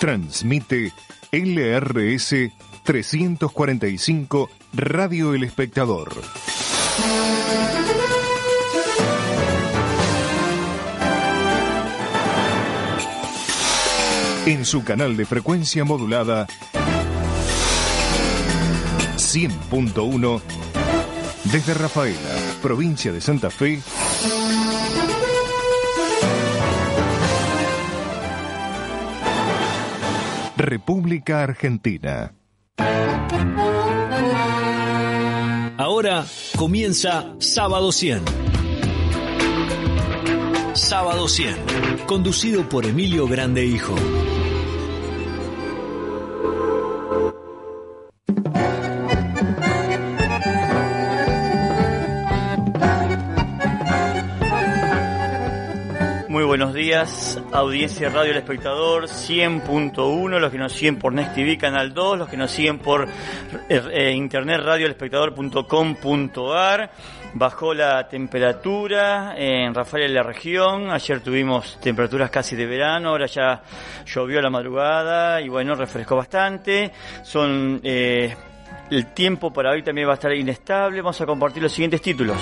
Transmite LRS 345 Radio El Espectador. En su canal de frecuencia modulada 100.1 desde Rafaela, provincia de Santa Fe, República Argentina. Ahora comienza Sábado 100. Sábado 100, conducido por Emilio Grande Hijo. Muy buenos días, audiencia Radio El Espectador 100.1, los que nos siguen por Next TV Canal 2, los que nos siguen por internet radioelespectador.com.ar. Bajó la temperatura en Rafaela y la región. Ayer tuvimos temperaturas casi de verano, ahora ya llovió a la madrugada y bueno, refrescó bastante. El tiempo para hoy también va a estar inestable. Vamos a compartir los siguientes títulos.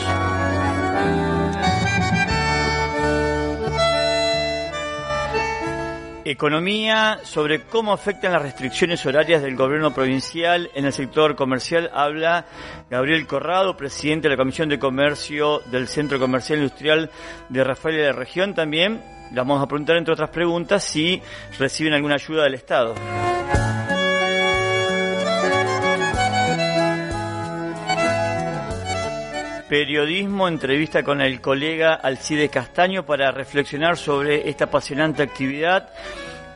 Economía, sobre cómo afectan las restricciones horarias del gobierno provincial en el sector comercial, habla Gabriel Corrado, presidente de la Comisión de Comercio del Centro Comercial Industrial de Rafaela y la región. También le vamos a preguntar, entre otras preguntas, si reciben alguna ayuda del Estado. Periodismo, entrevista con el colega Alcide Castaño para reflexionar sobre esta apasionante actividad.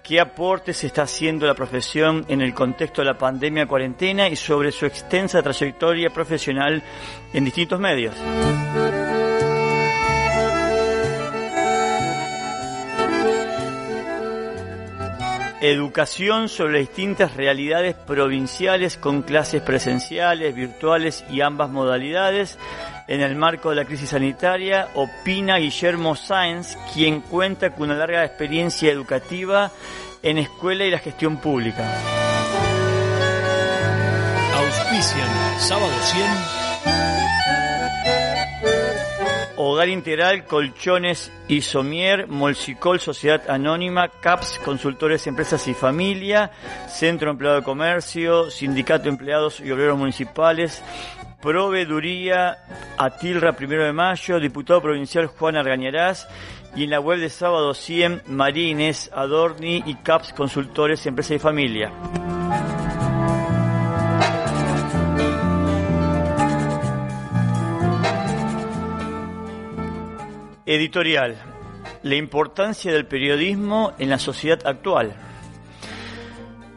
¿Qué aportes está haciendo la profesión en el contexto de la pandemia, cuarentena y sobre su extensa trayectoria profesional en distintos medios? Educación sobre las distintas realidades provinciales con clases presenciales, virtuales y ambas modalidades. En el marco de la crisis sanitaria, opina Guillermo Sáenz, quien cuenta con una larga experiencia educativa en escuela y la gestión pública. Auspician Sábado 100. Hogar Integral, Colchones y Somier, Molsicol, Sociedad Anónima, CAPS, Consultores, Empresas y Familia, Centro Empleado de Comercio, Sindicato de Empleados y Obreros Municipales, Proveeduría, Atilra 1 de Mayo, Diputado Provincial Juan Argañarás, y en la web de Sábado 100, María Inés Adorni y CAPS, Consultores, Empresas y Familia. Editorial. La importancia del periodismo en la sociedad actual.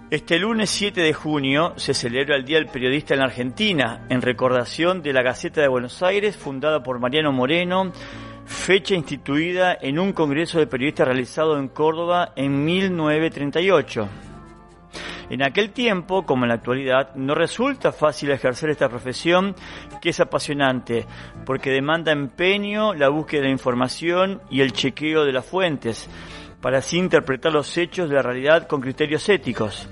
Este lunes 7 de junio se celebra el Día del Periodista en la Argentina, en recordación de la Gaceta de Buenos Aires, fundada por Mariano Moreno, fecha instituida en un congreso de periodistas realizado en Córdoba en 1938. En aquel tiempo, como en la actualidad, no resulta fácil ejercer esta profesión, que es apasionante, porque demanda empeño, la búsqueda de información y el chequeo de las fuentes, para así interpretar los hechos de la realidad con criterios éticos.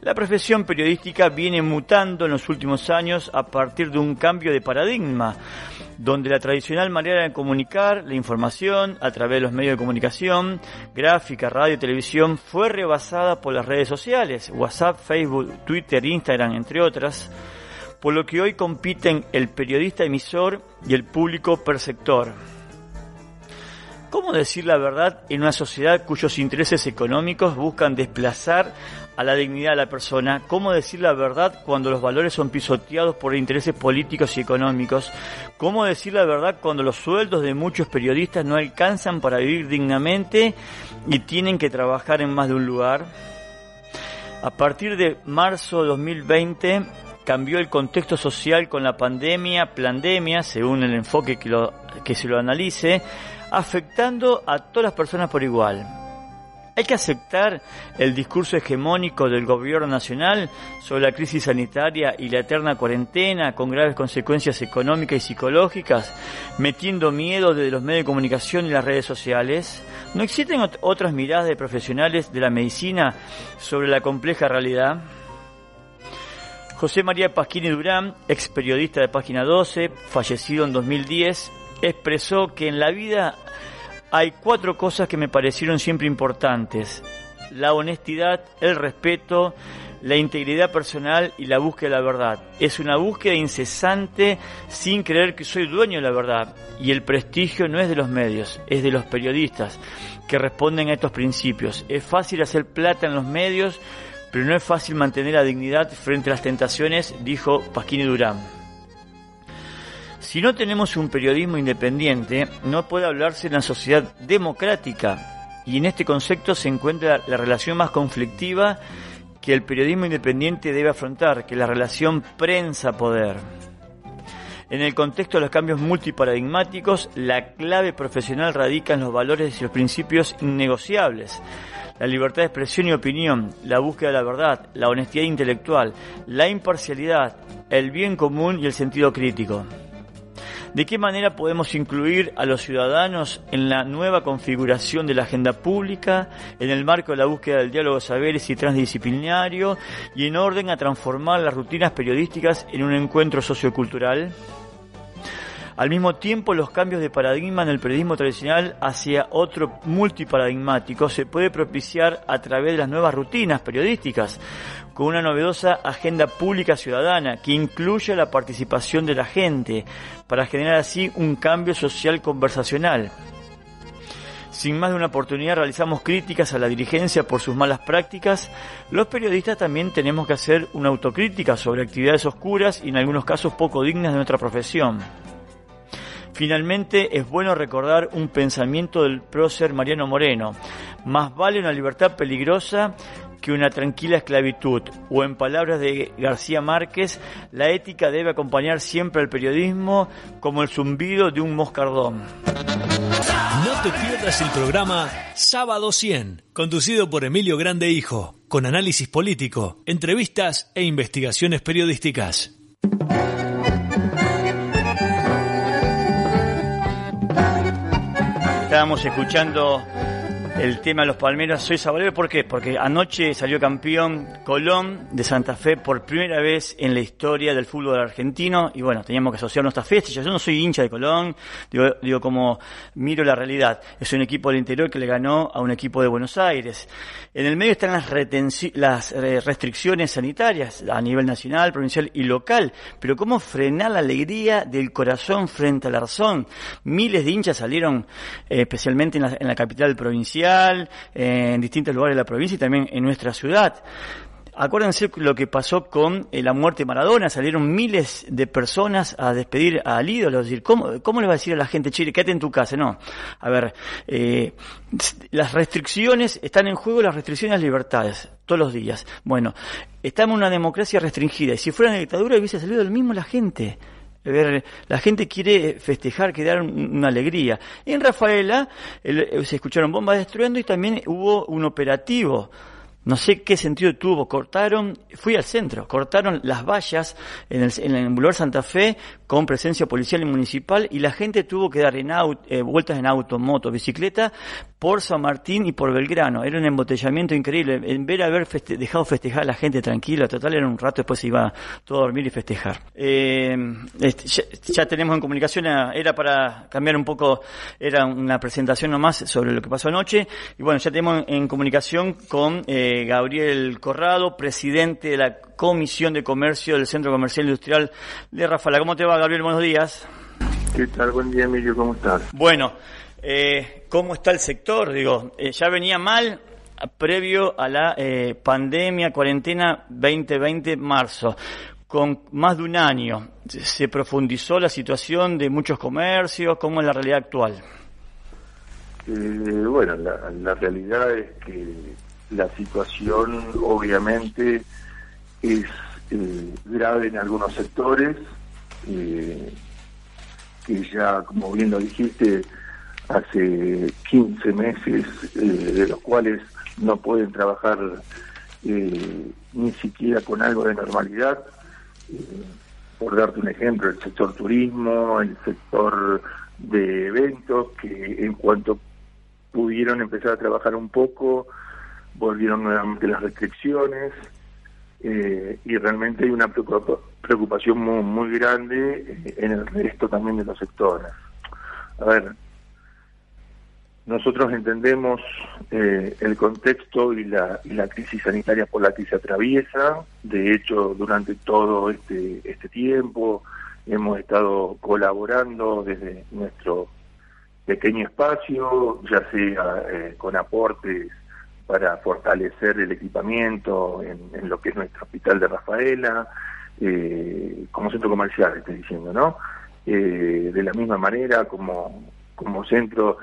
La profesión periodística viene mutando en los últimos años a partir de un cambio de paradigma, donde la tradicional manera de comunicar la información a través de los medios de comunicación, gráfica, radio y televisión, fue rebasada por las redes sociales, WhatsApp, Facebook, Twitter, Instagram, entre otras, por lo que hoy compiten el periodista emisor y el público perceptor. ¿Cómo decir la verdad en una sociedad cuyos intereses económicos buscan desplazar a la dignidad de la persona? ¿Cómo decir la verdad cuando los valores son pisoteados por intereses políticos y económicos? ¿Cómo decir la verdad cuando los sueldos de muchos periodistas no alcanzan para vivir dignamente y tienen que trabajar en más de un lugar? A partir de marzo de 2020 cambió el contexto social con la pandemia, según el enfoque que se lo analice, afectando a todas las personas por igual. ¿Hay que aceptar el discurso hegemónico del gobierno nacional sobre la crisis sanitaria y la eterna cuarentena con graves consecuencias económicas y psicológicas, metiendo miedo desde los medios de comunicación y las redes sociales? ¿No existen otras miradas de profesionales de la medicina sobre la compleja realidad? José María Pasquini Durán, ex periodista de Página 12, fallecido en 2010, expresó que en la vida hay 4 cosas que me parecieron siempre importantes: la honestidad, el respeto, la integridad personal y la búsqueda de la verdad. Es una búsqueda incesante sin creer que soy dueño de la verdad. Y el prestigio no es de los medios, es de los periodistas que responden a estos principios. Es fácil hacer plata en los medios, pero no es fácil mantener la dignidad frente a las tentaciones, dijo Pasquini Durán. Si no tenemos un periodismo independiente, no puede hablarse de una sociedad democrática, y en este concepto se encuentra la relación más conflictiva que el periodismo independiente debe afrontar, que es la relación prensa-poder. En el contexto de los cambios multiparadigmáticos, la clave profesional radica en los valores y los principios innegociables: la libertad de expresión y opinión, la búsqueda de la verdad, la honestidad intelectual, la imparcialidad, el bien común y el sentido crítico. ¿De qué manera podemos incluir a los ciudadanos en la nueva configuración de la agenda pública, en el marco de la búsqueda del diálogo de saberes y transdisciplinario, y en orden a transformar las rutinas periodísticas en un encuentro sociocultural? Al mismo tiempo, los cambios de paradigma en el periodismo tradicional hacia otro multiparadigmático se puede propiciar a través de las nuevas rutinas periodísticas, con una novedosa agenda pública ciudadana que incluya la participación de la gente, para generar así un cambio social conversacional. Sin más de una oportunidad realizamos críticas a la dirigencia por sus malas prácticas. Los periodistas también tenemos que hacer una autocrítica sobre actividades oscuras y en algunos casos poco dignas de nuestra profesión. Finalmente, es bueno recordar un pensamiento del prócer Mariano Moreno: más vale una libertad peligrosa que una tranquila esclavitud. O en palabras de García Márquez, la ética debe acompañar siempre al periodismo como el zumbido de un moscardón. No te pierdas el programa Sábado 100, conducido por Emilio Grande Hijo, con análisis político, entrevistas e investigaciones periodísticas. Estábamos escuchando el tema de los Palmeras. Soy sabalero, ¿por qué? Porque anoche salió campeón Colón de Santa Fe por primera vez en la historia del fútbol argentino, y bueno, teníamos que asociar nuestras fiestas. Yo no soy hincha de Colón, digo como miro la realidad. Es un equipo del interior que le ganó a un equipo de Buenos Aires. En el medio están las restricciones sanitarias a nivel nacional, provincial y local, pero ¿cómo frenar la alegría del corazón frente al Arzón? Miles de hinchas salieron, especialmente en la capital provincial, en distintos lugares de la provincia y también en nuestra ciudad. Acuérdense lo que pasó con la muerte de Maradona. Salieron miles de personas a despedir al ídolo. Es decir, ¿cómo le va a decir a la gente, Chile, quédate en tu casa? No. A ver, las restricciones, están en juego las restricciones a las libertades, todos los días. Bueno, estamos en una democracia restringida, y si fuera una dictadura hubiese salido el mismo la gente. La gente quiere festejar, quiere dar una alegría. En Rafaela se escucharon bombas destruyendo y también hubo un operativo. No sé qué sentido tuvo. Fui al centro, cortaron las vallas en el Boulevard Santa Fe con presencia policial y municipal, y la gente tuvo que dar vueltas en auto, moto, bicicleta por San Martín y por Belgrano. Era un embotellamiento increíble. En vez de haber dejado festejar a la gente tranquila, total era un rato, después se iba todo a dormir y festejar. Ya tenemos en comunicación, era para cambiar un poco, era una presentación nomás sobre lo que pasó anoche, y bueno, ya tenemos en comunicación con Gabriel Corrado, presidente de la Comisión de Comercio del Centro Comercial Industrial de Rafaela. ¿Cómo te va, Gabriel? Buenos días. ¿Qué tal? Buen día, Emilio. ¿Cómo estás? Bueno, ¿cómo está el sector? Ya venía mal previo a la pandemia, cuarentena 2020, marzo. Con más de un año, ¿se profundizó la situación de muchos comercios? ¿Cómo es la realidad actual? Bueno, la realidad es que la situación obviamente es grave en algunos sectores, que ya, como bien lo dijiste, hace 15 meses, de los cuales no pueden trabajar ni siquiera con algo de normalidad. Por darte un ejemplo, el sector turismo, el sector de eventos, que en cuanto pudieron empezar a trabajar un poco, volvieron nuevamente las restricciones, y realmente hay una preocupación muy, muy grande en el resto también de los sectores. A ver, nosotros entendemos el contexto y la crisis sanitaria por la que se atraviesa. De hecho, durante todo este tiempo hemos estado colaborando desde nuestro pequeño espacio, ya sea con aportes para fortalecer el equipamiento en lo que es nuestro hospital de Rafaela, como centro comercial, estoy diciendo, ¿no? De la misma manera, como centro,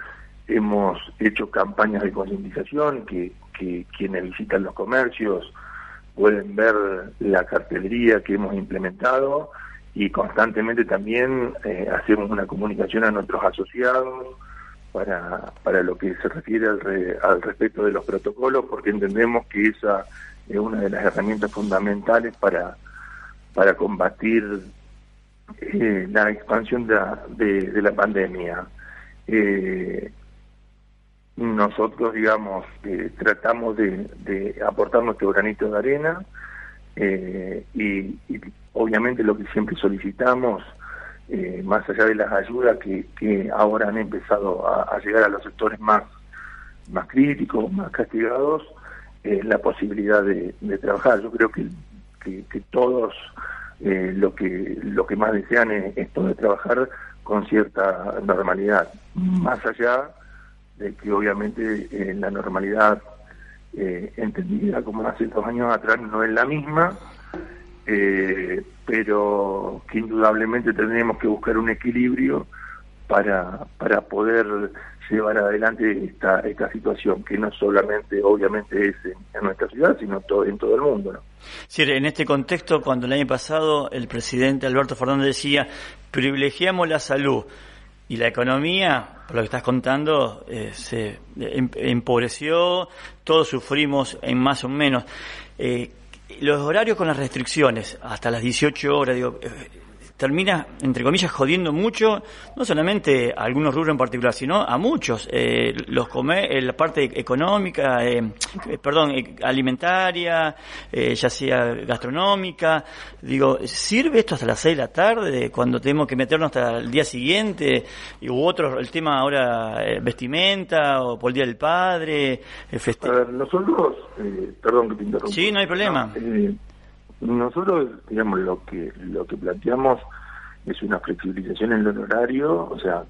hemos hecho campañas de concientización que quienes visitan los comercios pueden ver la cartelería que hemos implementado, y constantemente también hacemos una comunicación a nuestros asociados para lo que se refiere al respecto de los protocolos, porque entendemos que esa es una de las herramientas fundamentales para combatir la expansión de la pandemia. Nosotros, digamos, tratamos de aportar nuestro granito de arena, y obviamente lo que siempre solicitamos, más allá de las ayudas que ahora han empezado a llegar a los sectores más críticos, más castigados, la posibilidad de trabajar. Yo creo que todos lo que más desean es poder trabajar con cierta normalidad, más allá de que obviamente la normalidad entendida como hace 2 años atrás no es la misma, pero que indudablemente tendremos que buscar un equilibrio para poder llevar adelante esta situación, que no solamente obviamente es en nuestra ciudad, sino en todo el mundo, ¿no? Sí, en este contexto, cuando el año pasado el presidente Alberto Fernández decía, privilegiamos la salud y la economía, por lo que estás contando, se empobreció, todos sufrimos en más o menos. Los horarios con las restricciones, hasta las 18 horas, termina, entre comillas, jodiendo mucho, no solamente a algunos rubros en particular, sino a muchos. La parte económica, alimentaria, ya sea gastronómica. ¿Sirve esto hasta las 6 de la tarde, cuando tenemos que meternos hasta el día siguiente? U otro, el tema ahora, vestimenta, o por el Día del Padre, A ver, nosotros, perdón que te interrumpa. Sí, no hay problema. Nosotros, digamos, lo que planteamos es una flexibilización en el horario, o sea,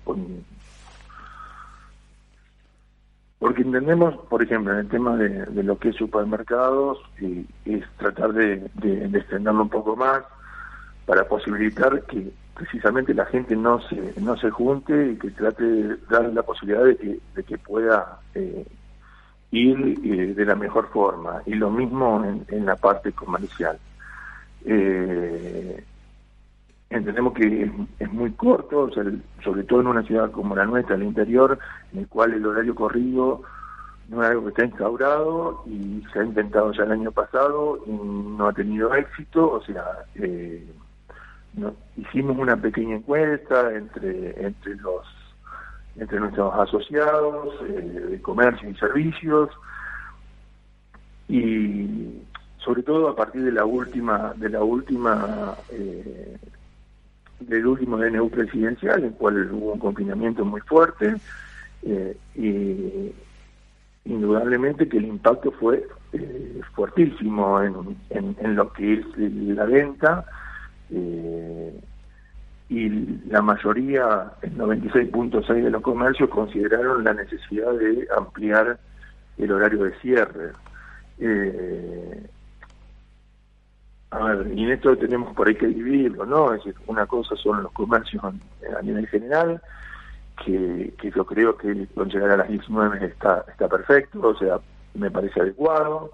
porque entendemos, por ejemplo, en el tema de lo que es supermercados, es tratar de extenderlo un poco más para posibilitar que precisamente la gente no se junte, y que trate de darle la posibilidad de que pueda ir de la mejor forma, y lo mismo en la parte comercial. Entendemos que es muy corto, o sea, sobre todo en una ciudad como la nuestra, el interior, en el cual el horario corrido no es algo que está instaurado, y se ha intentado ya el año pasado y no ha tenido éxito. O sea, hicimos una pequeña encuesta entre nuestros asociados de comercio y servicios, y sobre todo a partir del último DNU presidencial, en el cual hubo un confinamiento muy fuerte, y indudablemente que el impacto fue fuertísimo en lo que es la venta, y la mayoría, el 96.6% de los comercios, consideraron la necesidad de ampliar el horario de cierre. A ver, y en esto tenemos por ahí que dividirlo, ¿no? Es decir, una cosa son los comercios a nivel general, que yo creo que con llegar a las 19 está perfecto, o sea, me parece adecuado,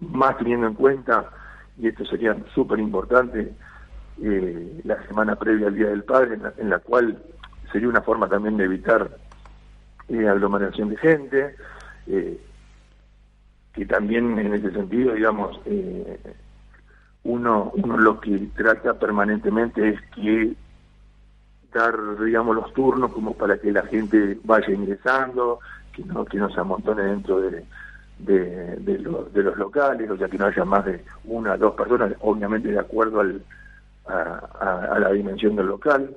más teniendo en cuenta, y esto sería súper importante, la semana previa al Día del Padre, en la cual sería una forma también de evitar aglomeración de gente. que también en ese sentido, digamos, uno lo que trata permanentemente es que dar, digamos, los turnos como para que la gente vaya ingresando, que no se amontone dentro de los locales, o sea, que no haya más de 1 o 2 personas, obviamente de acuerdo a la dimensión del local.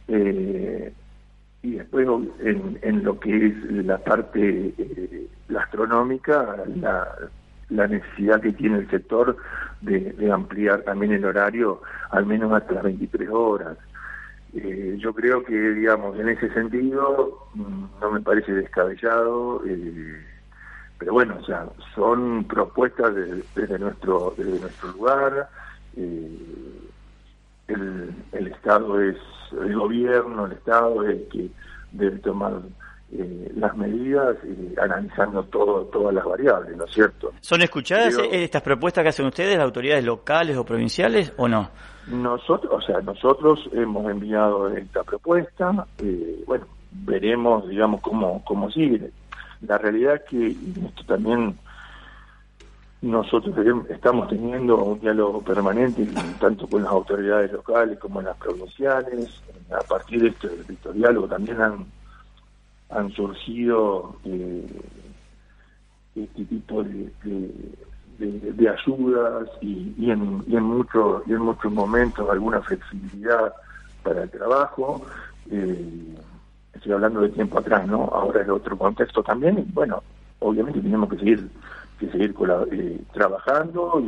Y después en lo que es la parte gastronómica, la necesidad que tiene el sector de ampliar también el horario al menos hasta las 23 horas. Yo creo que, digamos, en ese sentido no me parece descabellado, pero bueno, o sea, son propuestas desde nuestro lugar. El Estado es el gobierno, el Estado es el que debe tomar las medidas, analizando todas las variables, ¿no es cierto? ¿Son escuchadas estas propuestas que hacen ustedes, las autoridades locales o provinciales, o no? Nosotros hemos enviado esta propuesta, bueno, veremos, digamos, cómo sigue. La realidad es que esto también nosotros estamos teniendo un diálogo permanente tanto con las autoridades locales como las provinciales. A partir de este diálogo también han surgido este tipo de ayudas y en muchos momentos alguna flexibilidad para el trabajo. Estoy hablando de tiempo atrás, ¿no? Ahora es otro contexto también, y bueno, obviamente tenemos que seguir trabajando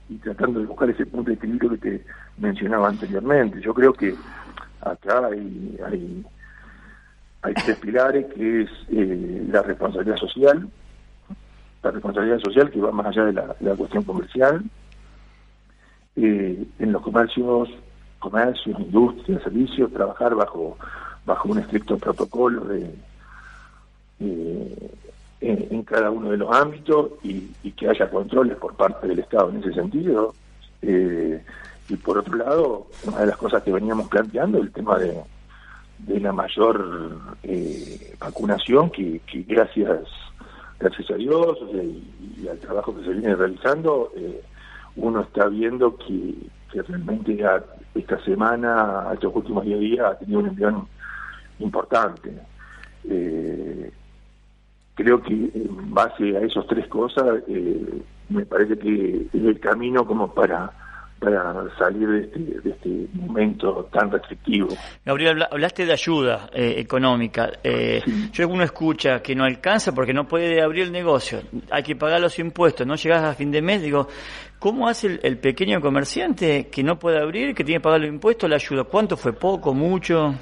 y tratando de buscar ese punto de equilibrio que te mencionaba anteriormente. Yo creo que acá hay 3 pilares, que es la responsabilidad social que va más allá de la cuestión comercial. En los comercios, industrias, servicios, trabajar bajo un estricto protocolo en cada uno de los ámbitos y que haya controles por parte del Estado en ese sentido. Y por otro lado, una de las cosas que veníamos planteando, el tema de la mayor vacunación que gracias a Dios, o sea, y al trabajo que se viene realizando, uno está viendo que realmente esta semana, estos últimos 10 días, ha tenido un envión importante. Creo que en base a esas 3 cosas, me parece que es el camino como para salir de este momento tan restrictivo. Gabriel, hablaste de ayuda económica. Sí. Uno escucha que no alcanza porque no puede abrir el negocio, hay que pagar los impuestos, no llegás a fin de mes. Digo, ¿cómo hace el pequeño comerciante que no puede abrir, que tiene que pagar los impuestos, la ayuda? ¿Cuánto fue? ¿Poco? ¿Mucho?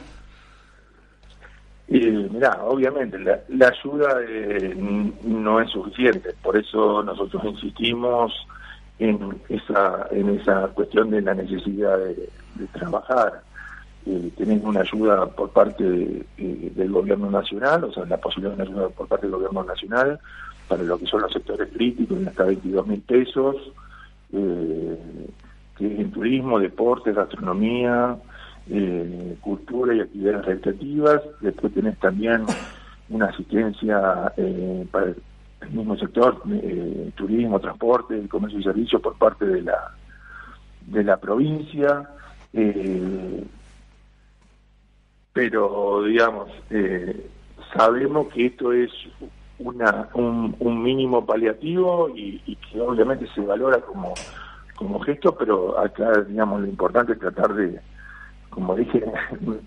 Mirá, obviamente la ayuda no es suficiente, por eso nosotros insistimos en esa cuestión de la necesidad de trabajar. Tenemos una ayuda por parte del gobierno nacional, o sea, la posibilidad de una ayuda por parte del gobierno nacional para lo que son los sectores críticos, hasta 22.000 pesos, que es en turismo, deporte, gastronomía, cultura y actividades recreativas. Después tenés también una asistencia para el mismo sector, turismo, transporte, comercio y servicios por parte de la provincia, pero digamos, sabemos que esto es un mínimo paliativo y que obviamente se valora como gesto, pero acá, digamos, lo importante es tratar de, como dije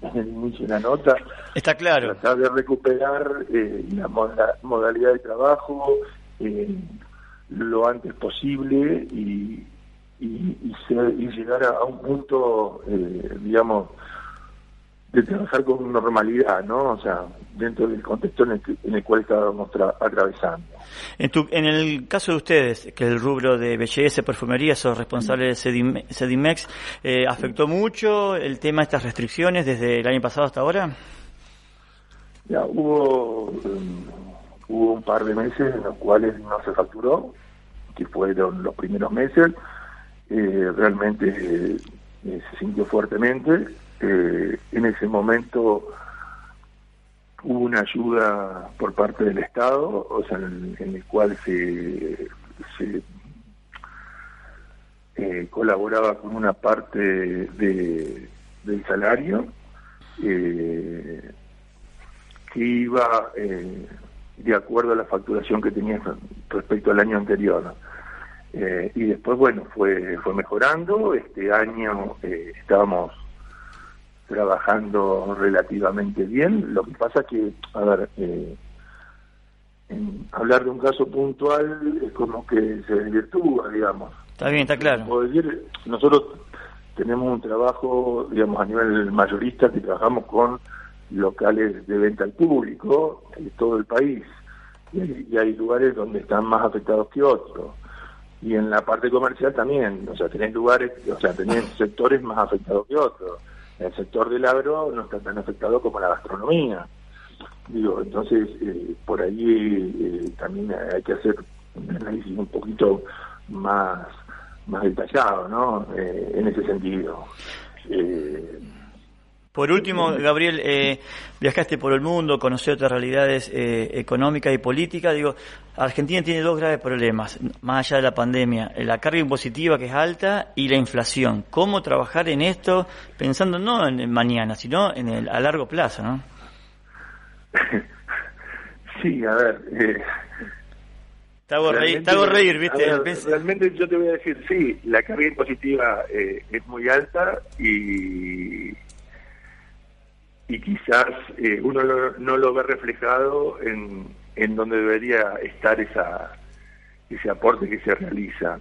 en el inicio de la nota, está claro, tratar de recuperar la modalidad de trabajo lo antes posible y llegar a un punto, digamos, de trabajar con normalidad, ¿no? O sea, dentro del contexto en el cual estábamos atravesando. En el caso de ustedes, que el rubro de belleza, perfumería, son responsables de Sedimex, ¿afectó mucho el tema de estas restricciones desde el año pasado hasta ahora? Ya, hubo un par de meses en los cuales no se facturó, que fueron los primeros meses. Realmente se sintió fuertemente. En ese momento hubo una ayuda por parte del Estado, o sea, en el cual se colaboraba con una parte del salario que iba de acuerdo a la facturación que tenía respecto al año anterior. Y después, bueno, fue mejorando. Este año estábamos trabajando relativamente bien. Lo que pasa que, a ver, hablar de un caso puntual es como que se desvirtúa, digamos. Está bien, está claro. Puedo decir, nosotros tenemos un trabajo, digamos, a nivel mayorista, que trabajamos con locales de venta al público de todo el país, y hay lugares donde están más afectados que otros, y en la parte comercial también, o sea, tenés sectores más afectados que otros. El sector del agro no está tan afectado como la gastronomía, digo, entonces por ahí también hay que hacer un análisis un poquito más detallado, ¿no? En ese sentido. Por último, Gabriel, viajaste por el mundo, conocí otras realidades económicas y políticas. Digo, Argentina tiene dos graves problemas, más allá de la pandemia: la carga impositiva, que es alta, y la inflación. ¿Cómo trabajar en esto pensando no en el mañana, sino a largo plazo, no? Sí, a ver... Te hago reír, ¿viste? Realmente yo te voy a decir, sí, la carga impositiva es muy alta y quizás uno no lo ve reflejado en donde debería estar ese aporte que se realiza.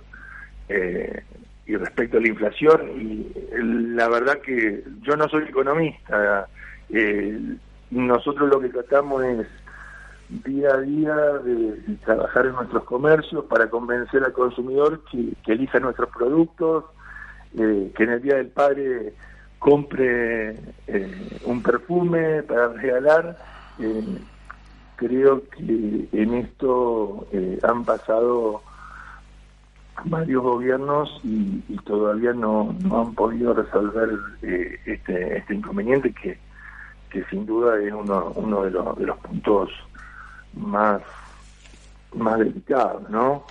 Y respecto a la inflación, y la verdad que yo no soy economista, nosotros lo que tratamos es día a día de trabajar en nuestros comercios para convencer al consumidor que elija nuestros productos, que en el Día del Padre compre un perfume para regalar. Creo que en esto han pasado varios gobiernos y todavía no han podido resolver este inconveniente que sin duda es uno de los puntos más delicados, ¿no?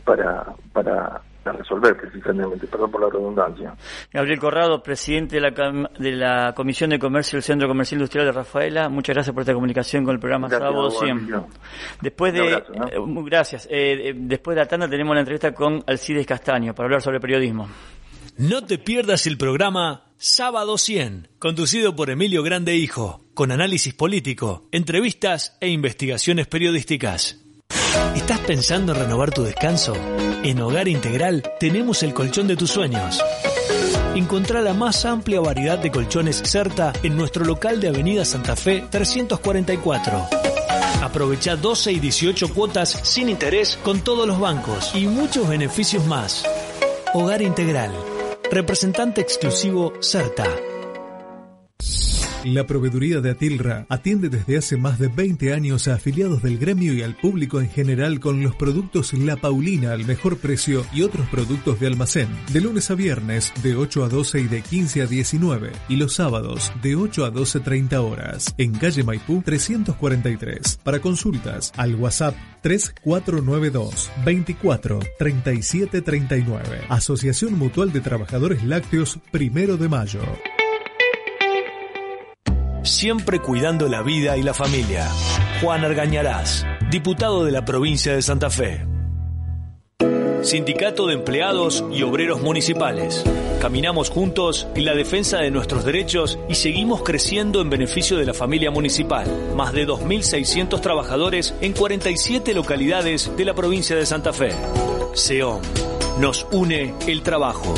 Para resolver precisamente, perdón por la redundancia. Gabriel Corrado, presidente de la Comisión de Comercio del Centro Comercial Industrial de Rafaela, muchas gracias por esta comunicación con el programa Sábado 100. Después gracias. Después de la tanda tenemos la entrevista con Alcides Castaño para hablar sobre periodismo. No te pierdas el programa Sábado 100, conducido por Emilio Grande Hijo, con análisis político, entrevistas e investigaciones periodísticas. ¿Estás pensando en renovar tu descanso? En Hogar Integral tenemos el colchón de tus sueños. Encontrá la más amplia variedad de colchones Certa en nuestro local de Avenida Santa Fe 344. Aprovecha 12 y 18 cuotas sin interés con todos los bancos y muchos beneficios más. Hogar Integral, representante exclusivo Certa. La Proveeduría de Atilra atiende desde hace más de 20 años a afiliados del gremio y al público en general con los productos La Paulina al mejor precio y otros productos de almacén. De lunes a viernes de 8 a 12 y de 15 a 19 y los sábados de 8 a 12:30 horas. En calle Maipú 343. Para consultas al WhatsApp 3492 24 37 39. Asociación Mutual de Trabajadores Lácteos 1 de Mayo. Siempre cuidando la vida y la familia. Juan Argañarás, diputado de la provincia de Santa Fe. Sindicato de Empleados y Obreros Municipales. Caminamos juntos en la defensa de nuestros derechos y seguimos creciendo en beneficio de la familia municipal. Más de 2.600 trabajadores en 47 localidades de la provincia de Santa Fe. SEOM. Nos une el trabajo.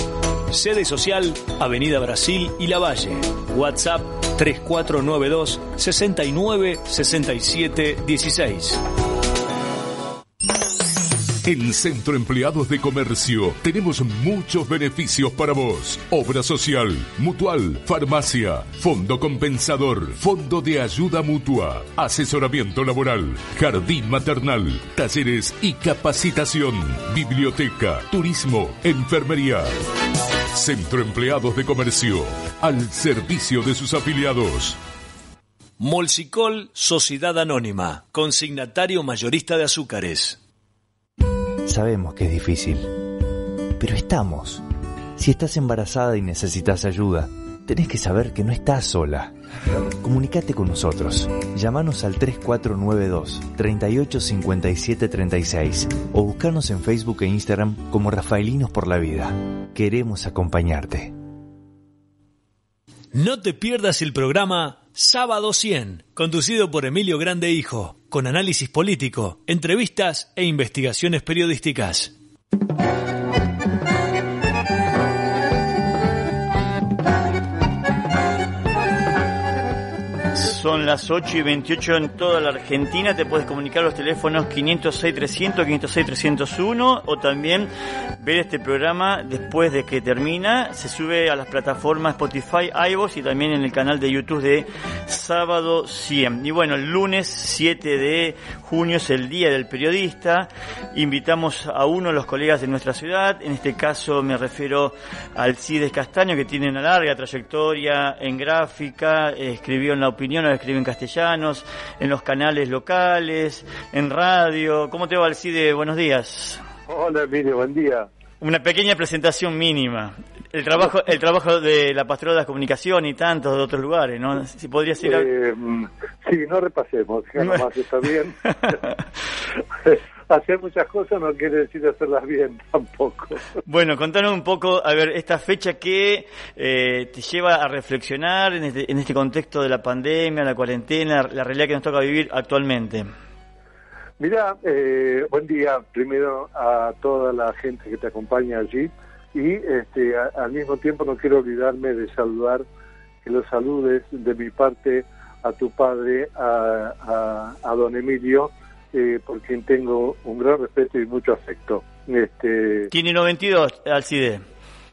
Sede social, Avenida Brasil y Lavalle. WhatsApp 3492 69 67 16. En Centro Empleados de Comercio tenemos muchos beneficios para vos. Obra social, mutual, farmacia, fondo compensador, fondo de ayuda mutua, asesoramiento laboral, jardín maternal, talleres y capacitación, biblioteca, turismo, enfermería. Centro Empleados de Comercio, al servicio de sus afiliados. Molsicol Sociedad Anónima, consignatario mayorista de azúcares. Sabemos que es difícil, pero estamos. Si estás embarazada y necesitas ayuda, tenés que saber que no estás sola. Comunicate con nosotros. Llámanos al 3492 385736 o buscarnos en Facebook e Instagram como Rafaelinos por la Vida. Queremos acompañarte. No te pierdas el programa Sábado 100, conducido por Emilio Grande Hijo, con análisis político, entrevistas e investigaciones periodísticas. Son las 8:28 en toda la Argentina. Te puedes comunicar a los teléfonos 506-300, 506-301 o también ver este programa después de que termina. Se sube a las plataformas Spotify, iVoox y también en el canal de YouTube de Sábado 100. Y bueno, el lunes 7 de junio es el Día del Periodista. Invitamos a uno de los colegas de nuestra ciudad. En este caso me refiero a Alcides Castaño, que tiene una larga trayectoria en gráfica, escribió en La Opinión, escribe en Castellanos, en los canales locales, en radio. ¿Cómo te va, Alcide? Buenos días. Hola, Emilio, buen día. Una pequeña presentación mínima. El trabajo de la Pastoral de la Comunicación y tantos de otros lugares, ¿no? Si podrías ir Sí, no repasemos, que nomás está bien. Hacer muchas cosas no quiere decir hacerlas bien tampoco. Bueno, contanos un poco, a ver, esta fecha que te lleva a reflexionar en este contexto de la pandemia, la cuarentena, la realidad que nos toca vivir actualmente. Mirá, buen día primero a toda la gente que te acompaña allí y al mismo tiempo no quiero olvidarme de saludar, que los saludes de mi parte a tu padre, a don Emilio, por quien tengo un gran respeto y mucho afecto. Tiene 92, Alcide.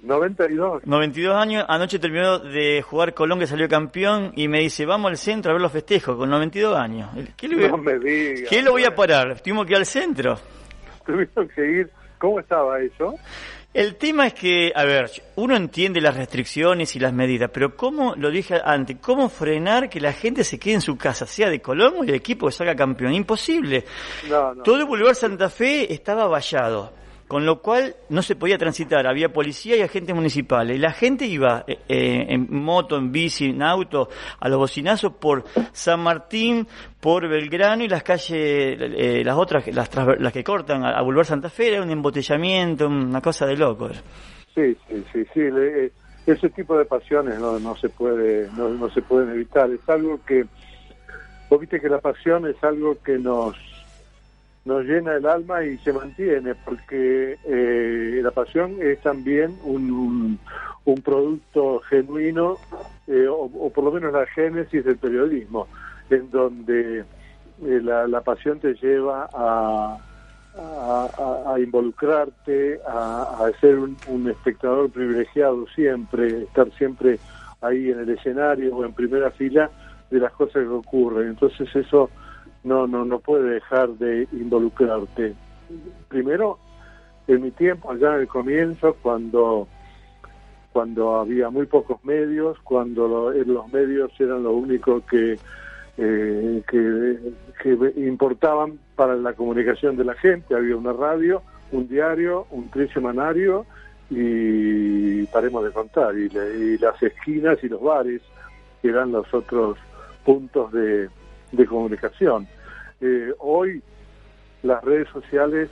92. 92 años, anoche terminó de jugar Colón, que salió campeón, y me dice, vamos al centro a ver los festejos, con 92 años. No me digas. ¿Qué lo voy a parar? Tuvimos que ir al centro. Tuvieron que ir. ¿Cómo estaba eso? El tema es que, a ver, uno entiende las restricciones y las medidas, pero ¿cómo, lo dije antes, cómo frenar que la gente se quede en su casa, sea de Colón o el equipo que salga campeón? Imposible. No. Todo el Boulevard Santa Fe estaba vallado, con lo cual no se podía transitar, había policía y agentes municipales, y la gente iba en moto, en bici, en auto, a los bocinazos por San Martín, por Belgrano y las calles, las otras, las que cortan a Boulevard Santa Fe, era un embotellamiento, una cosa de locos. Sí, ese tipo de pasiones no se pueden evitar, es algo que, vos viste que la pasión es algo que nos llena el alma y se mantiene, porque la pasión es también un producto genuino, o por lo menos la génesis del periodismo, en donde la pasión te lleva a involucrarte, a ser un espectador privilegiado siempre, estar siempre ahí en el escenario o en primera fila de las cosas que ocurren. Entonces eso no puede dejar de involucrarte. Primero, en mi tiempo, allá en el comienzo, cuando había muy pocos medios, cuando los medios eran lo único que importaban para la comunicación de la gente, había una radio, un diario, un trisemanario y paremos de contar, y las esquinas y los bares, que eran los otros puntos de comunicación. Hoy las redes sociales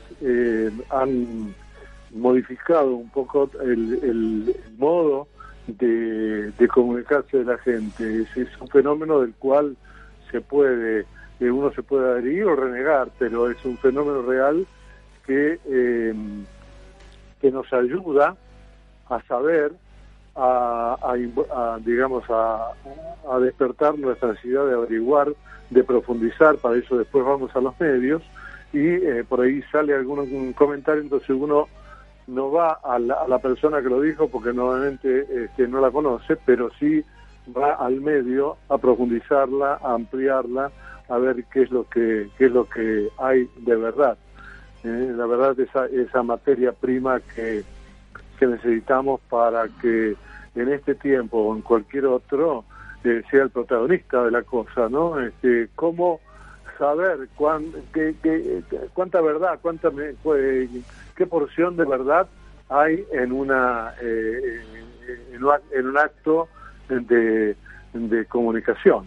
han modificado un poco el modo de comunicarse de la gente. Es un fenómeno del cual uno se puede adherir o renegar, pero es un fenómeno real que nos ayuda a saber, digamos, a despertar nuestra necesidad de averiguar, de profundizar. Para eso después vamos a los medios y por ahí sale algún comentario, entonces uno no va a la persona que lo dijo porque normalmente no la conoce, pero sí va al medio a profundizarla, a ampliarla, a ver qué es lo que hay de verdad. La verdad, esa materia prima que necesitamos para que en este tiempo o en cualquier otro sea el protagonista de la cosa, ¿no? Cómo saber cuánta verdad, qué porción de verdad hay en un acto de comunicación.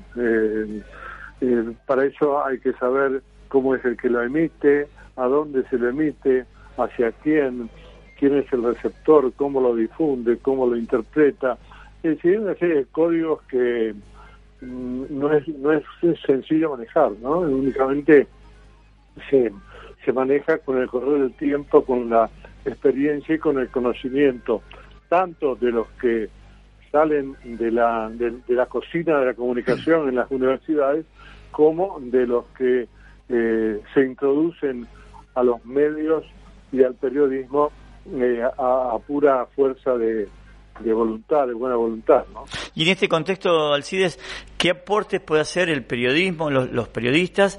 Para eso hay que saber cómo es el que lo emite, a dónde se lo emite, hacia quién es el receptor, cómo lo difunde, cómo lo interpreta. Es decir, una serie de códigos que no es sencillo manejar, ¿no? Únicamente se maneja con el correr del tiempo, con la experiencia y con el conocimiento, tanto de los que salen de la cocina de la comunicación en las universidades, como de los que se introducen a los medios y al periodismo a pura fuerza de voluntad, de buena voluntad, ¿no? Y en este contexto, Alcides, ¿qué aportes puede hacer el periodismo, los periodistas,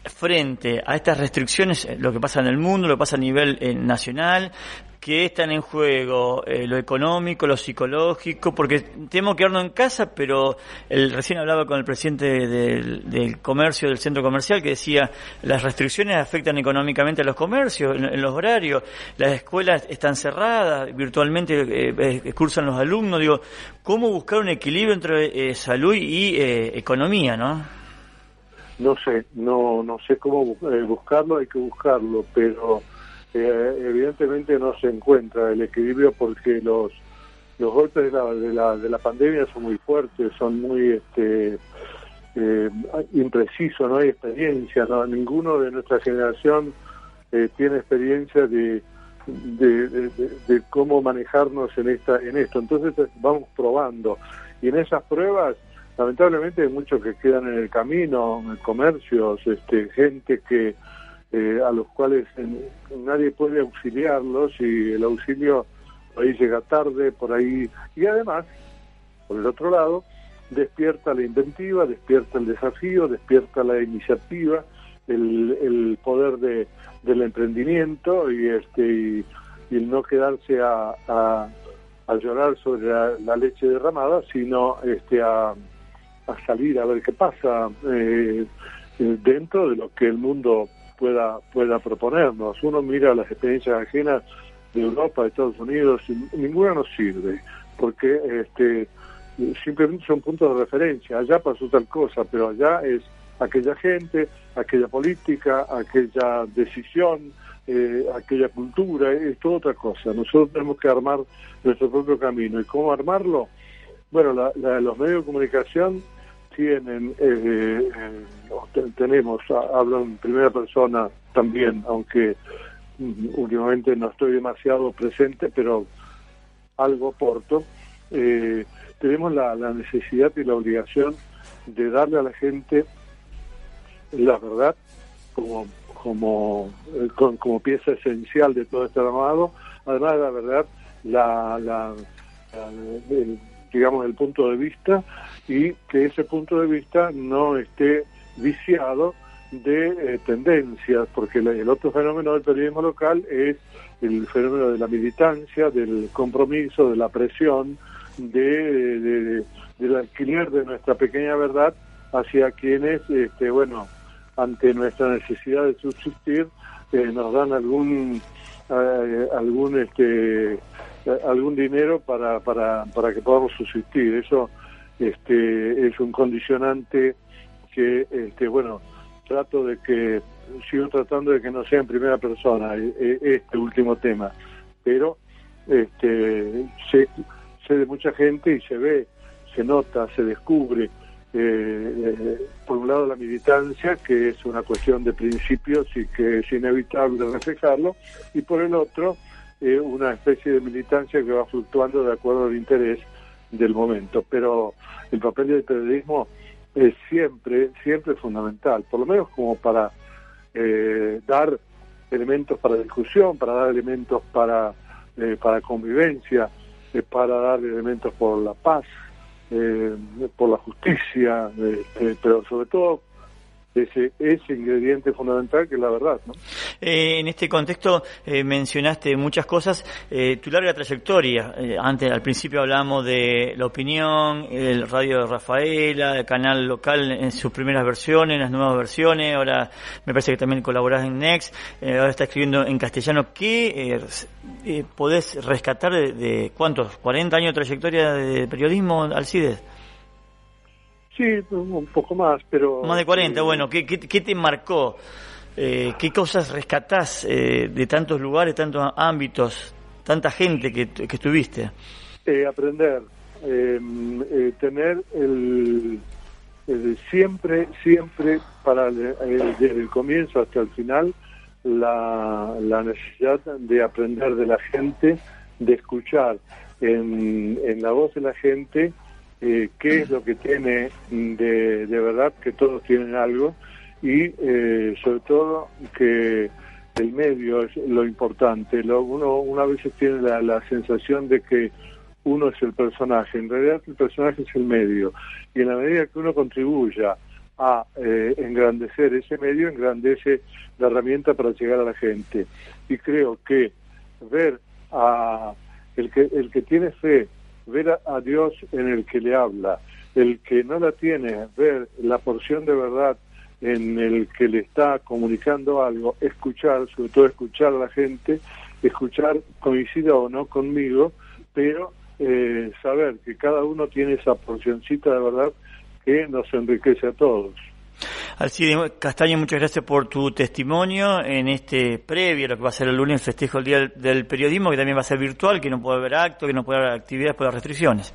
frente a estas restricciones, lo que pasa en el mundo, lo que pasa a nivel nacional, que están en juego lo económico, lo psicológico? Porque tenemos que quedarnos en casa, pero recién hablaba con el presidente del comercio, del centro comercial, que decía las restricciones afectan económicamente a los comercios, en los horarios, las escuelas están cerradas, virtualmente cursan los alumnos. Digo, ¿cómo buscar un equilibrio entre salud y economía, no? No sé cómo buscarlo, hay que buscarlo, pero evidentemente no se encuentra el equilibrio, porque los golpes de la pandemia son muy fuertes, son muy imprecisos, no hay experiencia, ¿no? Ninguno de nuestra generación tiene experiencia de cómo manejarnos en esto. Entonces vamos probando, y en esas pruebas lamentablemente hay muchos que quedan en el camino, en comercios, gente que a los cuales nadie puede auxiliarlos, y el auxilio por ahí llega tarde, por ahí, y además, por el otro lado, despierta la inventiva, despierta el desafío, despierta la iniciativa, el poder del emprendimiento, y el no quedarse a llorar sobre la leche derramada, sino a salir a ver qué pasa dentro de lo que el mundo pueda proponernos. Uno mira las experiencias ajenas de Europa, de Estados Unidos, y ninguna nos sirve, porque simplemente son puntos de referencia. Allá pasó tal cosa, pero allá es aquella gente, aquella política, aquella decisión, aquella cultura, es toda otra cosa. Nosotros tenemos que armar nuestro propio camino. ¿Y cómo armarlo? Bueno, los medios de comunicación tenemos, hablo en primera persona también, aunque últimamente no estoy demasiado presente, pero algo aporto. Tenemos la necesidad y la obligación de darle a la gente la verdad como pieza esencial de todo este armado, además de la verdad, digamos, el punto de vista, y que ese punto de vista no esté viciado de tendencias, porque el otro fenómeno del periodismo local es el fenómeno de la militancia, del compromiso, de la presión, del alquiler de nuestra pequeña verdad hacia quienes, ante nuestra necesidad de subsistir, nos dan algún dinero para que podamos subsistir. Eso es un condicionante que sigo tratando de que no sea en primera persona este último tema, pero sé de mucha gente y se ve, se nota, se descubre, por un lado la militancia, que es una cuestión de principios y que es inevitable reflejarlo, y por el otro una especie de militancia que va fluctuando de acuerdo al interés del momento. Pero el papel del periodismo es siempre fundamental, por lo menos como para dar elementos para discusión, para dar elementos para convivencia, para dar elementos por la paz, por la justicia, pero sobre todo ese ingrediente fundamental que es la verdad, ¿no? En este contexto mencionaste muchas cosas, tu larga trayectoria. Antes, al principio hablamos de La Opinión, el Radio de Rafaela, el canal local en sus primeras versiones, las nuevas versiones. Ahora me parece que también colaborás en Next. Ahora estás escribiendo en castellano. ¿Qué podés rescatar de cuántos? 40 años de trayectoria de periodismo, Alcides. Sí, un poco más, pero... Más de 40, bueno, ¿qué te marcó? ¿Qué cosas rescatás de tantos lugares, tantos ámbitos, tanta gente que estuviste? Aprender, tener siempre, desde el comienzo hasta el final, la necesidad de aprender de la gente, de escuchar en la voz de la gente qué es lo que tiene de verdad, que todos tienen algo, y sobre todo que el medio es lo importante. Uno a veces tiene la sensación de que uno es el personaje, en realidad el personaje es el medio, y en la medida que uno contribuya a engrandecer ese medio, engrandece la herramienta para llegar a la gente. Y creo que ver a el que tiene fe, ver a Dios en el que le habla, el que no la tiene, ver la porción de verdad en el que le está comunicando algo, escuchar, sobre todo escuchar a la gente, escuchar, coincida o no conmigo, pero saber que cada uno tiene esa porcioncita de verdad que nos enriquece a todos. Alcides Castaño, muchas gracias por tu testimonio en este previo a lo que va a ser el lunes, el festejo del Día del Periodismo, que también va a ser virtual, que no puede haber actos, que no puede haber actividades por las restricciones.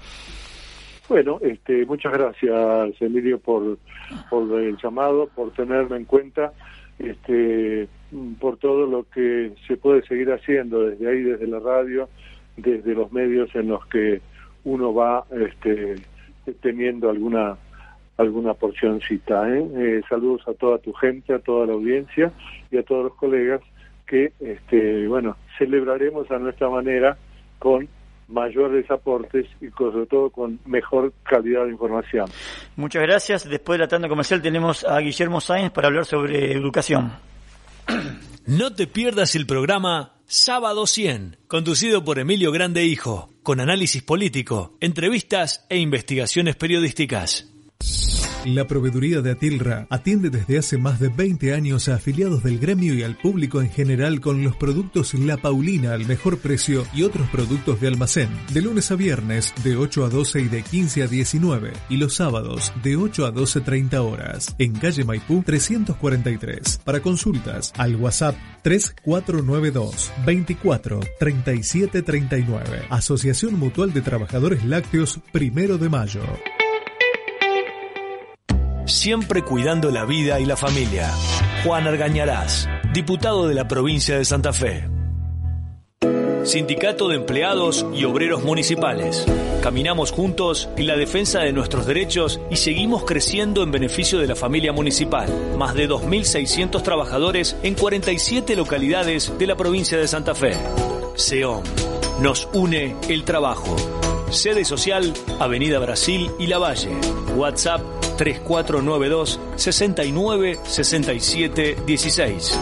Bueno, muchas gracias, Emilio, por el llamado, por tenerme en cuenta, por todo lo que se puede seguir haciendo desde ahí, desde la radio, desde los medios en los que uno va teniendo alguna porcioncita. Saludos a toda tu gente, a toda la audiencia y a todos los colegas que, celebraremos a nuestra manera con mayores aportes y sobre todo con mejor calidad de información. Muchas gracias. Después de la tanda comercial tenemos a Guillermo Sáenz para hablar sobre educación. No te pierdas el programa Sábado 100, conducido por Emilio Grande Hijo, con análisis político, entrevistas e investigaciones periodísticas. La Proveeduría de Atilra atiende desde hace más de 20 años a afiliados del gremio y al público en general con los productos La Paulina al mejor precio y otros productos de almacén. De lunes a viernes de 8 a 12 y de 15 a 19 y los sábados de 8 a 12:30 horas. En calle Maipú 343. Para consultas al WhatsApp 3492 24 37 39. Asociación Mutual de Trabajadores Lácteos 1 de Mayo. Siempre cuidando la vida y la familia. Juan Argañarás, diputado de la provincia de Santa Fe. Sindicato de Empleados y Obreros Municipales. Caminamos juntos en la defensa de nuestros derechos y seguimos creciendo en beneficio de la familia municipal. Más de 2.600 trabajadores en 47 localidades de la provincia de Santa Fe. SEOM. Nos une el trabajo. Sede social, Avenida Brasil y Lavalle. WhatsApp 3492 69 67 16.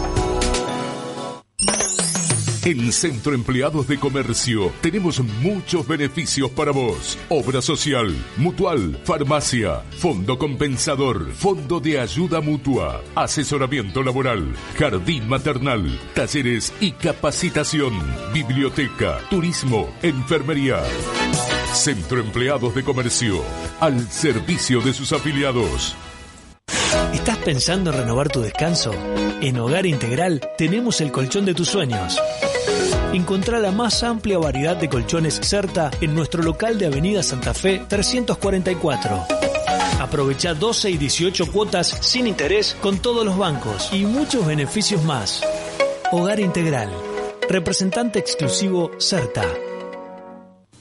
En Centro Empleados de Comercio tenemos muchos beneficios para vos. Obra social, mutual, farmacia, fondo compensador, fondo de ayuda mutua, asesoramiento laboral, jardín maternal, talleres y capacitación, biblioteca, turismo, enfermería. Centro Empleados de Comercio, al servicio de sus afiliados. ¿Estás pensando en renovar tu descanso? En Hogar Integral tenemos el colchón de tus sueños. Encontrá la más amplia variedad de colchones Certa en nuestro local de Avenida Santa Fe 344. Aprovechá 12 y 18 cuotas sin interés con todos los bancos y muchos beneficios más. Hogar Integral. Representante exclusivo Certa.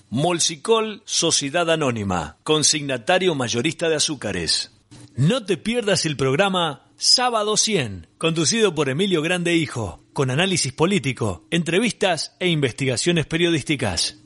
Molsicol Sociedad Anónima, consignatario mayorista de azúcares. No te pierdas el programa Sábado 100, conducido por Emilio Grande Hijo, con análisis político, entrevistas e investigaciones periodísticas.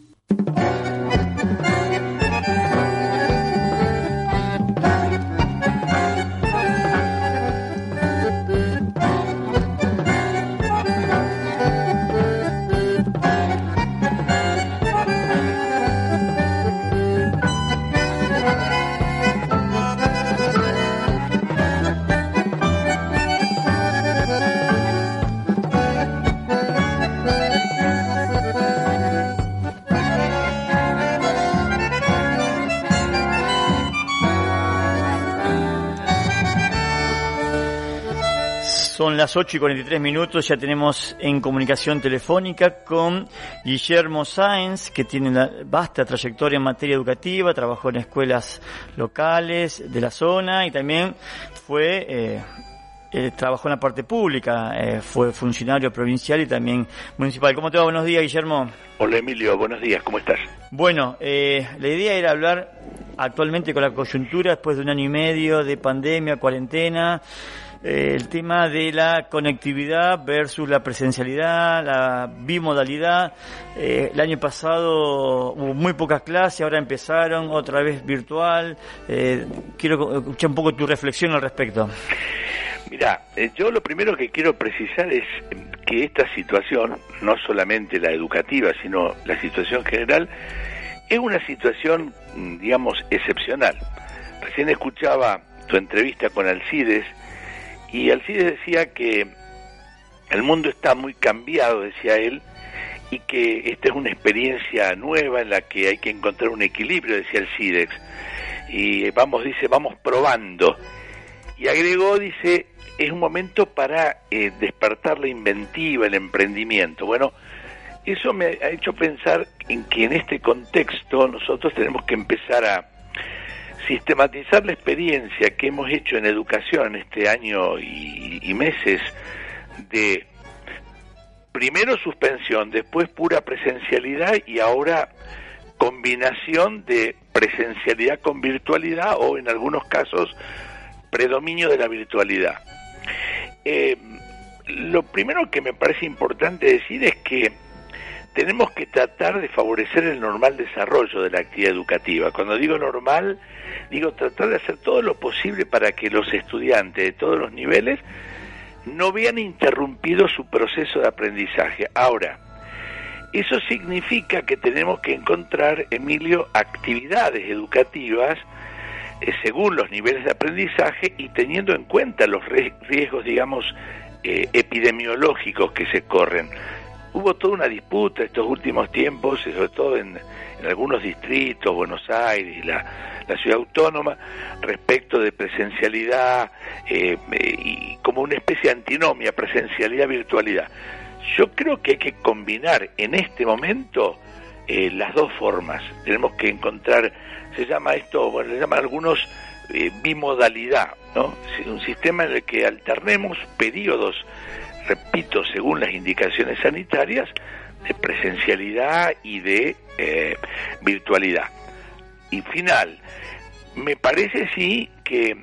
Son las 8:43, ya tenemos en comunicación telefónica con Guillermo Sáenz, que tiene una vasta trayectoria en materia educativa, trabajó en escuelas locales de la zona y también trabajó en la parte pública, fue funcionario provincial y también municipal. ¿Cómo te va? Buenos días, Guillermo. Hola, Emilio, buenos días, ¿cómo estás? Bueno, la idea era hablar actualmente con la coyuntura después de 1 año y medio de pandemia, cuarentena, el tema de la conectividad versus la presencialidad, la bimodalidad. El año pasado hubo muy pocas clases, ahora empezaron otra vez virtual. Quiero escuchar un poco tu reflexión al respecto. Mirá, yo lo primero que quiero precisar es que esta situación, no solamente la educativa, sino la situación general, es una situación, digamos, excepcional. Recién escuchaba tu entrevista con Alcides, y Alcides decía que el mundo está muy cambiado, decía él, y que esta es una experiencia nueva en la que hay que encontrar un equilibrio, decía Alcides. Y vamos probando. Y agregó, dice, es un momento para despertar la inventiva, el emprendimiento. Bueno, eso me ha hecho pensar en que en este contexto nosotros tenemos que empezar a sistematizar la experiencia que hemos hecho en educación este año y meses de primero suspensión, después pura presencialidad y ahora combinación de presencialidad con virtualidad o en algunos casos predominio de la virtualidad. Lo primero que me parece importante decir es que tenemos que tratar de favorecer el normal desarrollo de la actividad educativa. Cuando digo normal, digo tratar de hacer todo lo posible para que los estudiantes de todos los niveles no vean interrumpido su proceso de aprendizaje. Ahora, eso significa que tenemos que encontrar, Emilio, actividades educativas según los niveles de aprendizaje y teniendo en cuenta los riesgos, digamos, epidemiológicos que se corren. Hubo toda una disputa estos últimos tiempos, sobre todo en algunos distritos, Buenos Aires, la ciudad autónoma, respecto de presencialidad y como una especie de antinomia, presencialidad-virtualidad. Yo creo que hay que combinar en este momento las dos formas. Tenemos que encontrar, se llama esto, bueno, le llaman algunos bimodalidad, ¿no? Un sistema en el que alternemos periodos, repito, según las indicaciones sanitarias, de presencialidad y de virtualidad. Y final, me parece sí que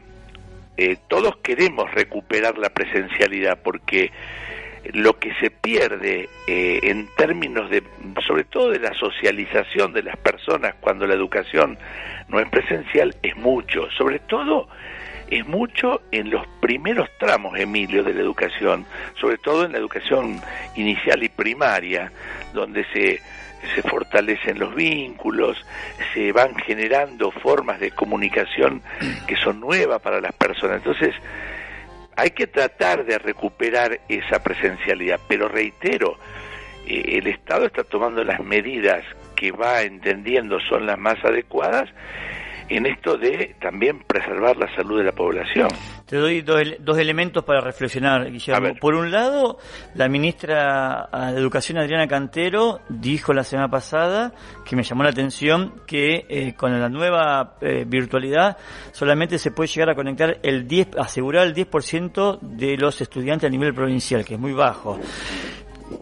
todos queremos recuperar la presencialidad porque lo que se pierde en términos de, sobre todo de la socialización de las personas cuando la educación no es presencial, es mucho, sobre todo es mucho en los primeros tramos, Emilio, de la educación, sobre todo en la educación inicial y primaria, donde se fortalecen los vínculos, se van generando formas de comunicación que son nuevas para las personas. Entonces, hay que tratar de recuperar esa presencialidad, pero reitero, el Estado está tomando las medidas que va entendiendo son las más adecuadas en esto de también preservar la salud de la población. Te doy dos elementos para reflexionar, Guillermo. Por un lado, la ministra de Educación, Adriana Cantero, dijo la semana pasada, que me llamó la atención, que con la nueva virtualidad solamente se puede llegar a conectar asegurar el 10% de los estudiantes a nivel provincial, que es muy bajo.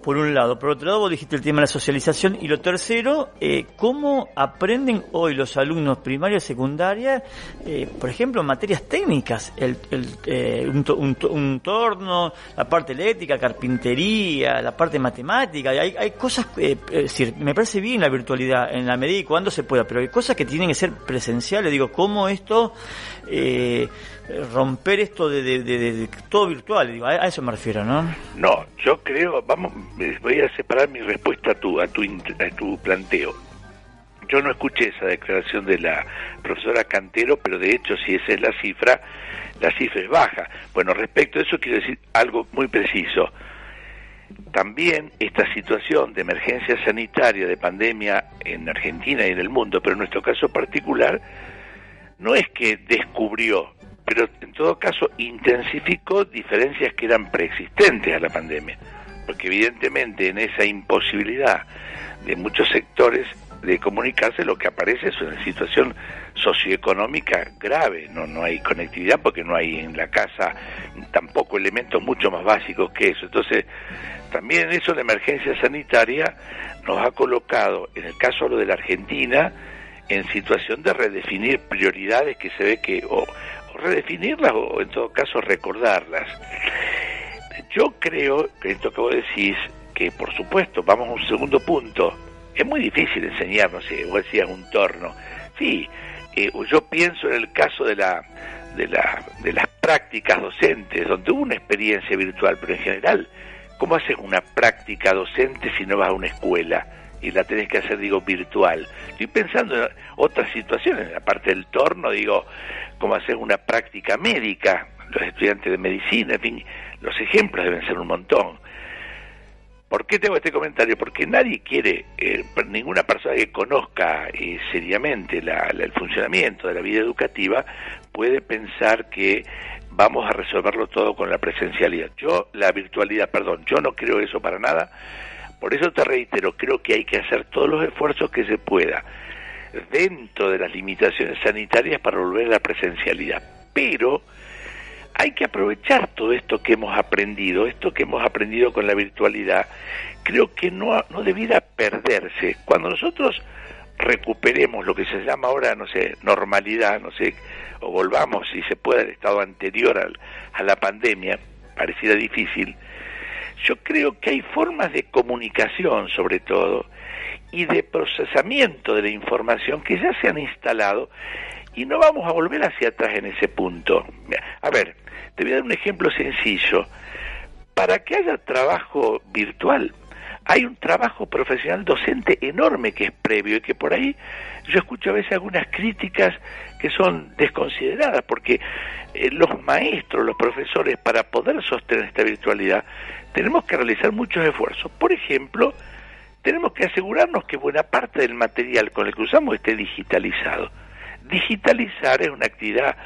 Por un lado. Por otro lado, vos dijiste el tema de la socialización. Y lo tercero, ¿cómo aprenden hoy los alumnos primaria y secundaria, por ejemplo, en materias técnicas? Un torno, la parte eléctrica, carpintería, la parte matemática. Hay cosas, es decir, me parece bien la virtualidad en la medida y cuando se pueda, pero hay cosas que tienen que ser presenciales. Digo, ¿cómo esto, romper esto de todo virtual? Digo, a eso me refiero, ¿no? No, yo creo, voy a separar mi respuesta a tu planteo. Yo no escuché esa declaración de la profesora Cantero, pero de hecho si esa es la cifra es baja. Bueno, respecto a eso quiero decir algo muy preciso. También esta situación de emergencia sanitaria, de pandemia en Argentina y en el mundo, pero en nuestro caso particular, no es que descubrió pero en todo caso intensificó diferencias que eran preexistentes a la pandemia, porque evidentemente en esa imposibilidad de muchos sectores de comunicarse, lo que aparece es una situación socioeconómica grave. No hay conectividad porque no hay en la casa tampoco elementos mucho más básicos que eso. Entonces, también en eso la emergencia sanitaria nos ha colocado, en el caso de la Argentina, en situación de redefinir prioridades que se ve que, o redefinirlas o en todo caso recordarlas. Yo creo que esto que vos decís, que por supuesto, vamos a un segundo punto, es muy difícil enseñar, no sé, vos decías un torno. Sí, yo pienso en el caso de las prácticas docentes, donde hubo una experiencia virtual, pero en general, ¿cómo haces una práctica docente si no vas a una escuela y la tenés que hacer, virtual? Estoy pensando en otras situaciones, en la parte del torno, ¿cómo haces una práctica médica? Los estudiantes de medicina, en fin, los ejemplos deben ser un montón. ¿Por qué tengo este comentario? Porque nadie quiere, ninguna persona que conozca seriamente el funcionamiento de la vida educativa puede pensar que vamos a resolverlo todo con la presencialidad. Yo no creo eso para nada. Por eso te reitero, creo que hay que hacer todos los esfuerzos que se pueda dentro de las limitaciones sanitarias para volver a la presencialidad. Pero hay que aprovechar todo esto que hemos aprendido con la virtualidad. Creo que no debiera perderse. Cuando nosotros recuperemos lo que se llama ahora, normalidad, o volvamos, si se puede, al estado anterior a la pandemia, pareciera difícil, yo creo que hay formas de comunicación, sobre todo, y de procesamiento de la información que ya se han instalado, y no vamos a volver hacia atrás en ese punto. A ver, te voy a dar un ejemplo sencillo. Para que haya trabajo virtual, hay un trabajo profesional docente enorme que es previo, y que por ahí yo escucho a veces algunas críticas que son desconsideradas, porque los maestros, los profesores, para poder sostener esta virtualidad, tenemos que realizar muchos esfuerzos. Por ejemplo, tenemos que asegurarnos que buena parte del material con el que usamos esté digitalizado. Digitalizar es una actividad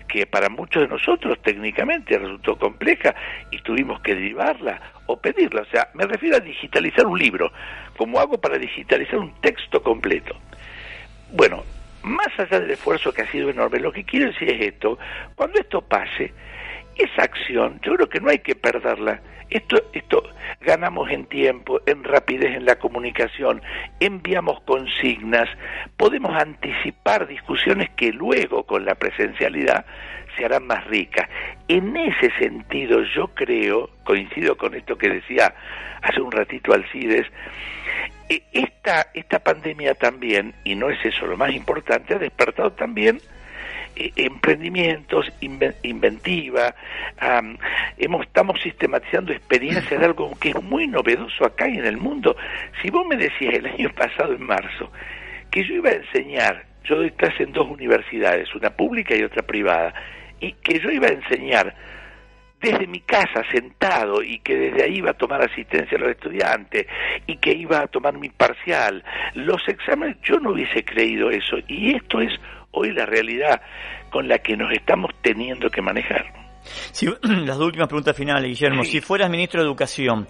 que para muchos de nosotros técnicamente resultó compleja y tuvimos que derivarla o pedirla. O sea, me refiero a digitalizar un libro, como hago para digitalizar un texto completo. Bueno, más allá del esfuerzo que ha sido enorme, lo que quiero decir es esto: cuando esto pase, esa acción, yo creo que no hay que perderla. Esto ganamos en tiempo, en rapidez en la comunicación, enviamos consignas, podemos anticipar discusiones que luego con la presencialidad se harán más ricas. En ese sentido yo creo, coincido con esto que decía hace un ratito Alcides, esta pandemia también, y no es eso lo más importante, ha despertado también emprendimientos, inventiva, estamos sistematizando experiencias de algo que es muy novedoso acá y en el mundo. Si vos me decías el año pasado, en marzo, que yo iba a enseñar, yo doy clase en 2 universidades, una pública y otra privada, y que yo iba a enseñar desde mi casa sentado, y que desde ahí iba a tomar asistencia a los estudiantes, y que iba a tomar mi parcial, los exámenes, yo no hubiese creído eso, y esto es hoy la realidad con la que nos estamos teniendo que manejar. Sí, las 2 últimas preguntas finales, Guillermo. Sí. Si fueras ministro de Educación,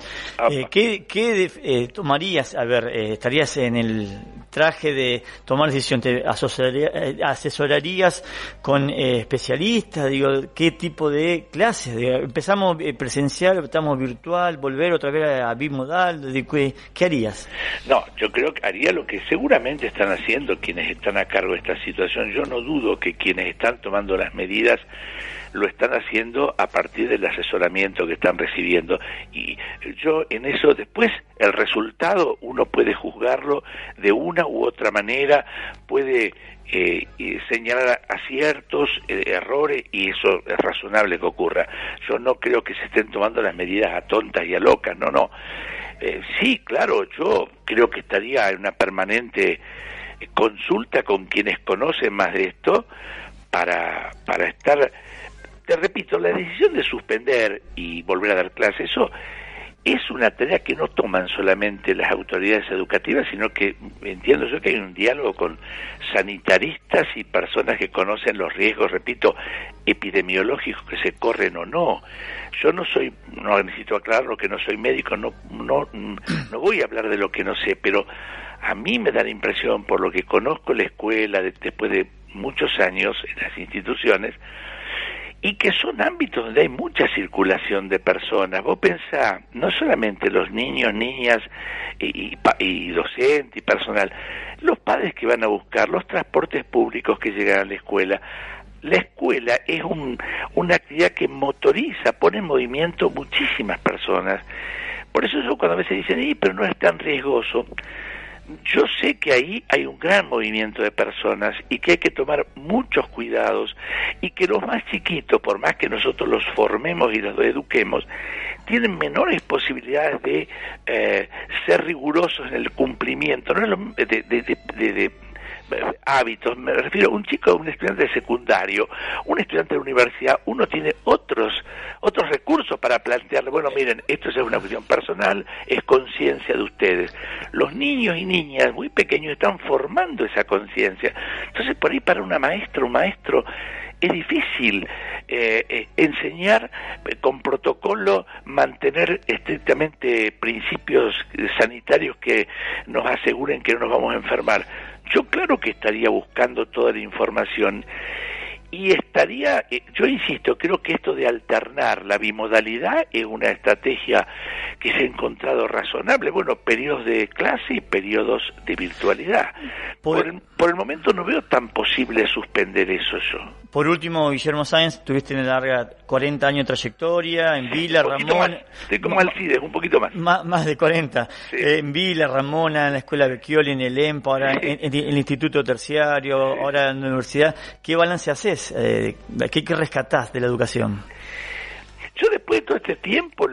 ¿qué tomarías? A ver, ¿estarías en el traje de tomar decisión? ¿Te asesorarías con especialistas? ¿Qué tipo de clases? ¿Empezamos presencial, empezamos virtual, volver otra vez a bimodal? ¿Qué harías? No, yo creo que haría lo que seguramente están haciendo quienes están a cargo de esta situación. Yo no dudo que quienes están tomando las medidas lo están haciendo a partir del asesoramiento que están recibiendo, y yo en eso después el resultado uno puede juzgarlo de una u otra manera, puede señalar aciertos, errores, y eso es razonable que ocurra. Yo no creo que se estén tomando las medidas a tontas y a locas, no. Sí, claro, yo creo que estaría en una permanente consulta con quienes conocen más de esto para estar. Te repito, la decisión de suspender y volver a dar clases, eso es una tarea que no toman solamente las autoridades educativas, sino que entiendo yo que hay un diálogo con sanitaristas y personas que conocen los riesgos, repito, epidemiológicos que se corren o no. Yo no necesito aclararlo, que no soy médico, no voy a hablar de lo que no sé, pero a mí me da la impresión, por lo que conozco la escuela después de muchos años en las instituciones, y que son ámbitos donde hay mucha circulación de personas. Vos pensá, no solamente los niños, niñas y docente y personal, los padres que van a buscar, los transportes públicos que llegan a la escuela. La escuela es una actividad que motoriza, pone en movimiento muchísimas personas. Por eso cuando a veces dicen, pero no es tan riesgoso, yo sé que ahí hay un gran movimiento de personas y que hay que tomar muchos cuidados, y que los más chiquitos, por más que nosotros los formemos y los eduquemos, tienen menores posibilidades de ser rigurosos en el cumplimiento, no es de hábitos. Me refiero a un estudiante de secundario, un estudiante de universidad, uno tiene otros recursos para plantearle, bueno, miren, esto es una cuestión personal, es conciencia de ustedes. Los niños y niñas muy pequeños están formando esa conciencia. Entonces, por ahí para un maestro, es difícil enseñar con protocolo, mantener estrictamente principios sanitarios que nos aseguren que no nos vamos a enfermar. Yo claro que estaría buscando toda la información y yo insisto, creo que esto de alternar la bimodalidad es una estrategia que se ha encontrado razonable. Bueno, periodos de clase y periodos de virtualidad. Por el momento no veo tan posible suspender eso yo. Por último, Guillermo Sáenz, tuviste en larga 40 años de trayectoria, en Vila, Ramón... Estoy como Alcides, un poquito más. Más de 40. Sí. En Vila, Ramona, en la Escuela Becchioli, en el EMPA, ahora en el Instituto Terciario, ahora en la universidad. ¿Qué balance haces? ¿Qué rescatás de la educación? Yo después de todo este tiempo,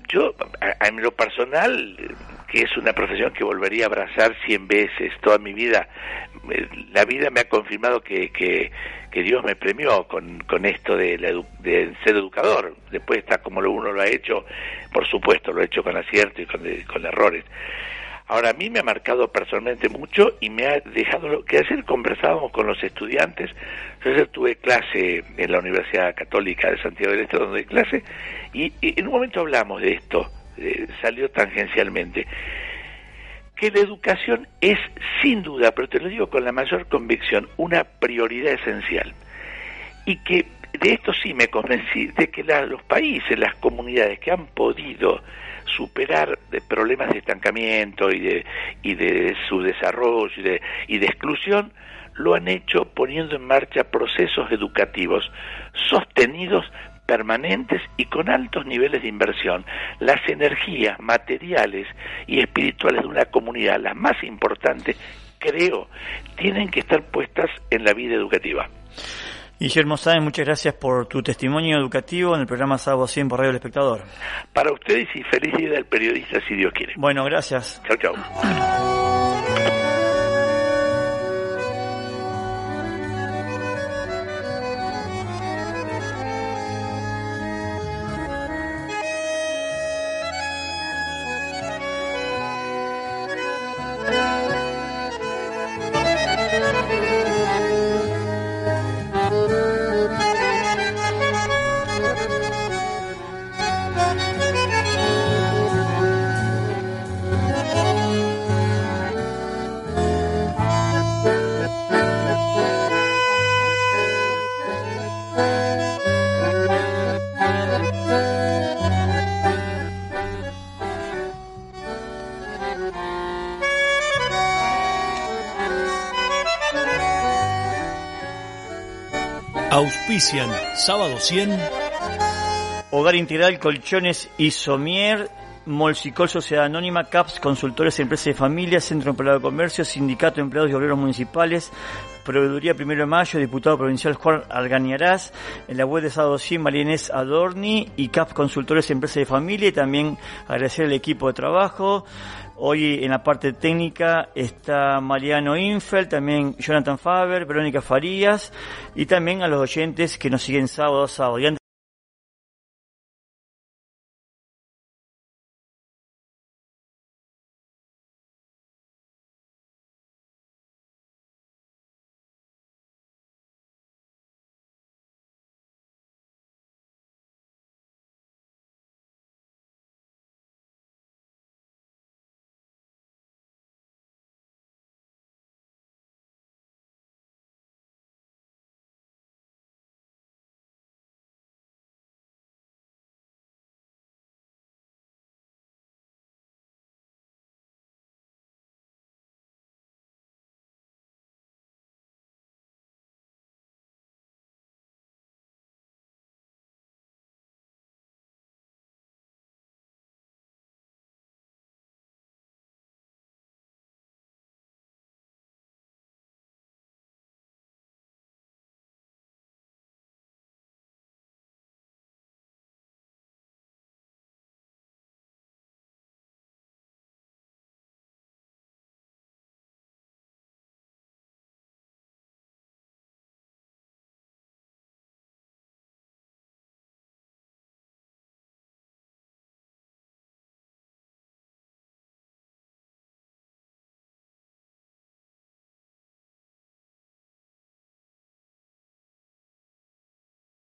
yo en lo personal, que es una profesión que volvería a abrazar 100 veces toda mi vida, la vida me ha confirmado que Dios me premió con esto de ser educador. Después está como uno lo ha hecho, por supuesto lo he hecho con acierto y con errores. Ahora, a mí me ha marcado personalmente mucho y me ha dejado lo que ayer conversábamos con los estudiantes. Yo ayer tuve clase en la Universidad Católica de Santiago del Estero, donde doy clase, y en un momento hablamos de esto, salió tangencialmente, que la educación es sin duda, pero te lo digo con la mayor convicción, una prioridad esencial. Y que de esto sí me convencí, de que los países, las comunidades que han podido superar problemas de estancamiento y de su desarrollo y de exclusión, lo han hecho poniendo en marcha procesos educativos sostenidos, permanentes y con altos niveles de inversión. Las energías materiales y espirituales de una comunidad, las más importantes, creo, tienen que estar puestas en la vida educativa. Guillermo Sáenz, muchas gracias por tu testimonio educativo en el programa Sábado 100 por Radio El Espectador. Para ustedes y feliz día del periodista, si Dios quiere. Bueno, gracias. Chau, chau. Auspician Sábado 100. Hogar Integral, Colchones y Somier, Molsicol, Sociedad Anónima, CAPS, Consultores, Empresas de Familia, Centro Empleado de Comercio, Sindicato de Empleados y Obreros Municipales, Proveeduría 1 de Mayo, Diputado Provincial Juan Algañarás, en la web de Sábado 100, María Inés Adorni y CAPS, Consultores, Empresas de Familia, y también agradecer al equipo de trabajo. Hoy en la parte técnica está Mariano Infeld, también Jonathan Faber, Verónica Farías, y también a los oyentes que nos siguen sábado a sábado. Y antes